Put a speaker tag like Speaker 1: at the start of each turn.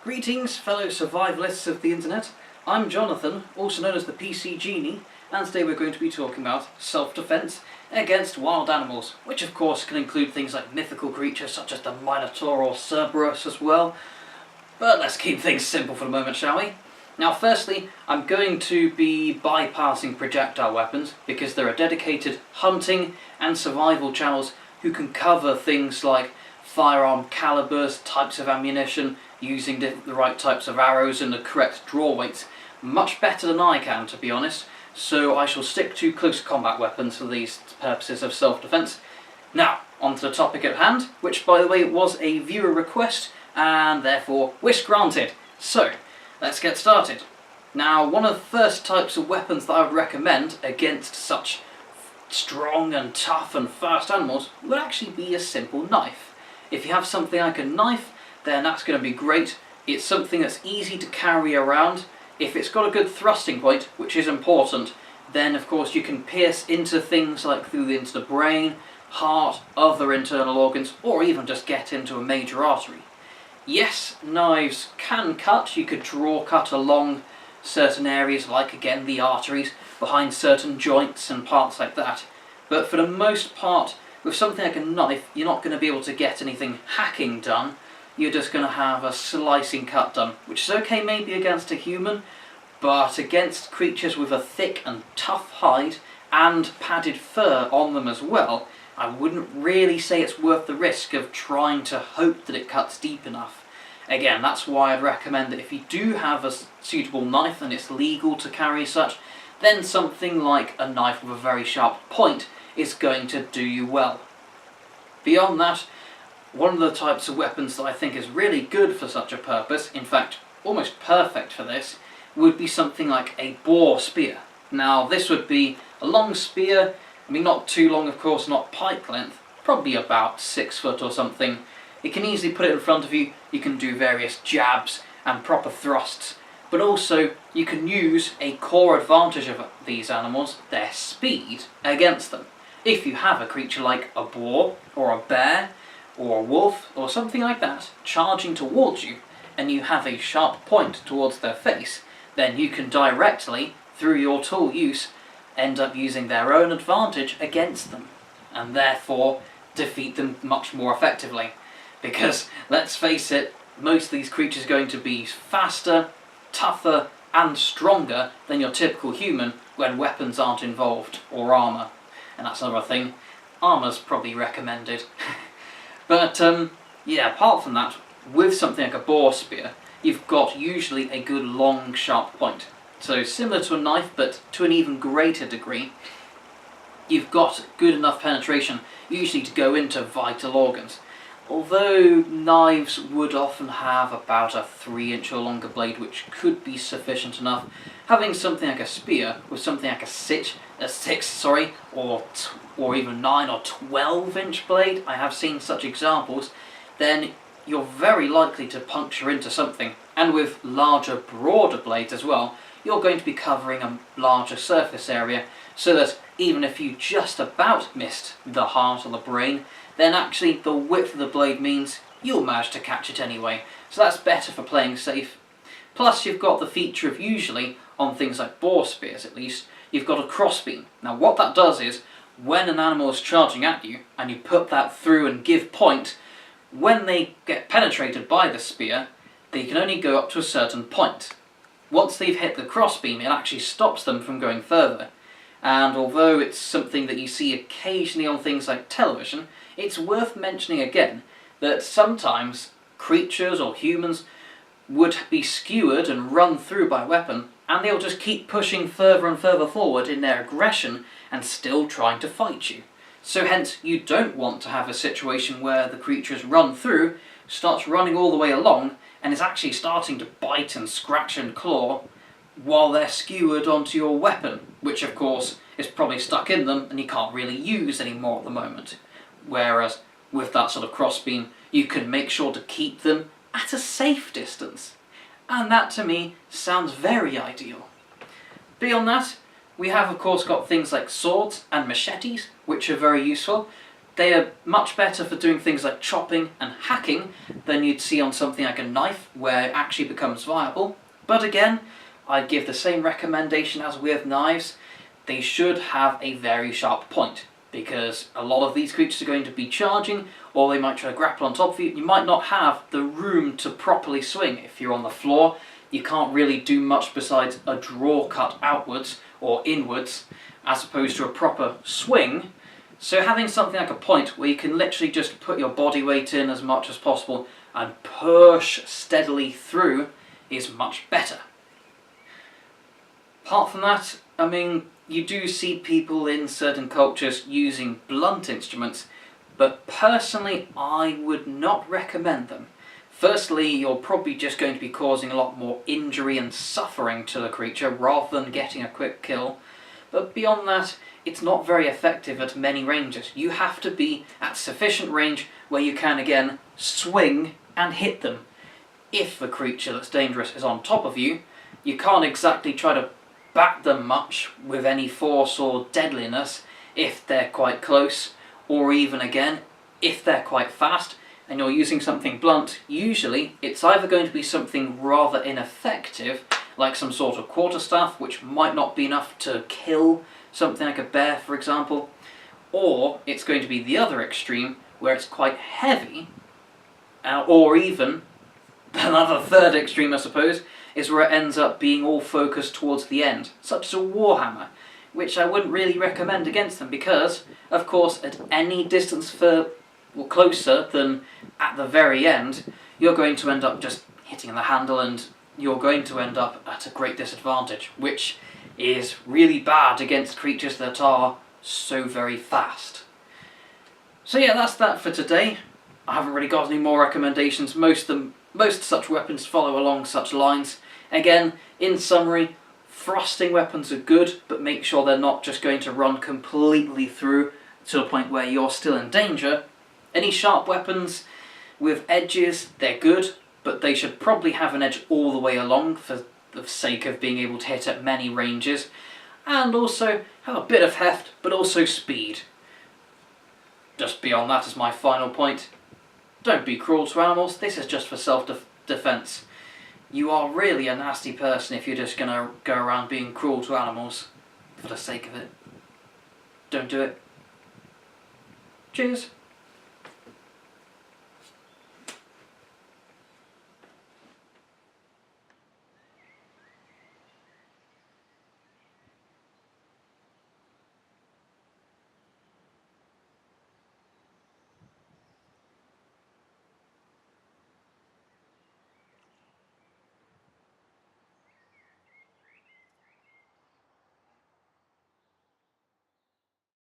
Speaker 1: Greetings, fellow survivalists of the internet. I'm Jonathan, also known as the Pc-Genie, and today we're going to be talking about self-defense against wild animals, which of course can include things like mythical creatures such as the Minotaur or Cerberus as well. But let's keep things simple for the moment, shall we? Now firstly, I'm going to be bypassing projectile weapons because there are dedicated hunting and survival channels who can cover things like firearm calibers, types of ammunition, using the right types of arrows and the correct draw weights much better than I can, to be honest, so I shall stick to close combat weapons for these purposes of self-defense. Now, on to the topic at hand, which by the way was a viewer request and therefore wish granted. So, let's get started. Now, one of the first types of weapons that I would recommend against such strong and tough and fast animals would actually be a simple knife. If you have something like a knife, then that's going to be great. It's something that's easy to carry around. If it's got a good thrusting point, which is important, then of course you can pierce into things like into the brain, heart, other internal organs, or even just get into a major artery. Yes, knives can cut. You could draw cut along certain areas, like again the arteries, behind certain joints and parts like that. But for the most part, with something like a knife, you're not going to be able to get anything hacking done. You're just going to have a slicing cut done, which is okay maybe against a human, but against creatures with a thick and tough hide and padded fur on them as well, I wouldn't really say it's worth the risk of trying to hope that it cuts deep enough. Again, that's why I'd recommend that if you do have a suitable knife and it's legal to carry such, then something like a knife with a very sharp point is going to do you well. Beyond that, one of the types of weapons that I think is really good for such a purpose, in fact almost perfect for this, would be something like a boar spear. Now this would be a long spear, I mean not too long of course, not pike length, probably about 6 foot or something. You can easily put it in front of you, you can do various jabs and proper thrusts, but also you can use a core advantage of these animals, their speed, against them. If you have a creature like a boar, or a bear, or a wolf, or something like that, charging towards you, and you have a sharp point towards their face, then you can directly, through your tool use, end up using their own advantage against them, and therefore defeat them much more effectively. Because, let's face it, most of these creatures are going to be faster, tougher, and stronger than your typical human when weapons aren't involved, or armour. And that's another thing, armour's probably recommended. But yeah, apart from that, with something like a boar spear, you've got usually a good long sharp point. So similar to a knife, but to an even greater degree, you've got good enough penetration usually to go into vital organs. Although knives would often have about a 3-inch or longer blade, which could be sufficient enough, having something like a spear with something like a 6 or even 9 or 12-inch blade, I have seen such examples, then you're very likely to puncture into something. And with larger, broader blades as well, you're going to be covering a larger surface area, so that even if you just about missed the heart or the brain, then actually the width of the blade means you'll manage to catch it anyway. So that's better for playing safe. Plus you've got the feature of usually, on things like boar spears at least, you've got a crossbeam. Now what that does is, when an animal is charging at you, and you put that through and give point, when they get penetrated by the spear, they can only go up to a certain point. Once they've hit the crossbeam, it actually stops them from going further. And although it's something that you see occasionally on things like television, it's worth mentioning again that sometimes creatures or humans would be skewered and run through by a weapon, and they'll just keep pushing further and further forward in their aggression and still trying to fight you. So hence you don't want to have a situation where the creature is run through, starts running all the way along, and is actually starting to bite and scratch and claw while they're skewered onto your weapon, which of course is probably stuck in them and you can't really use anymore at the moment. Whereas with that sort of crossbeam, you can make sure to keep them at a safe distance. And that to me sounds very ideal. Beyond that, we have of course got things like swords and machetes, which are very useful. They are much better for doing things like chopping and hacking than you'd see on something like a knife, where it actually becomes viable. But again, I'd give the same recommendation as with knives. They should have a very sharp point, because a lot of these creatures are going to be charging, or they might try to grapple on top of you. You might not have the room to properly swing. If you're on the floor, you can't really do much besides a draw cut outwards or inwards, as opposed to a proper swing. So having something like a point where you can literally just put your body weight in as much as possible and push steadily through is much better. Apart from that, I mean, you do see people in certain cultures using blunt instruments, but personally I would not recommend them. Firstly, you're probably just going to be causing a lot more injury and suffering to the creature rather than getting a quick kill. But beyond that, it's not very effective at many ranges. You have to be at sufficient range where you can again swing and hit them. If the creature that's dangerous is on top of you, you can't exactly try to bat them much with any force or deadliness if they're quite close, or even again, if they're quite fast and you're using something blunt. Usually it's either going to be something rather ineffective, like some sort of quarterstaff, which might not be enough to kill something like a bear, for example, or it's going to be the other extreme, where it's quite heavy, or even another third extreme, I suppose, is where it ends up being all focused towards the end, such as a warhammer, which I wouldn't really recommend against them, because, of course, at any distance closer than at the very end, you're going to end up just hitting the handle, and you're going to end up at a great disadvantage, which is really bad against creatures that are so very fast. So yeah, that's that for today. I haven't really got any more recommendations. Most such weapons follow along such lines. Again, in summary, thrusting weapons are good, but make sure they're not just going to run completely through to the point where you're still in danger. Any sharp weapons with edges, they're good, but they should probably have an edge all the way along for the sake of being able to hit at many ranges, and also have a bit of heft, but also speed. Just beyond that is my final point. Don't be cruel to animals. This is just for self-defense. You are really a nasty person if you're just going to go around being cruel to animals for the sake of it. Don't do it. Cheers.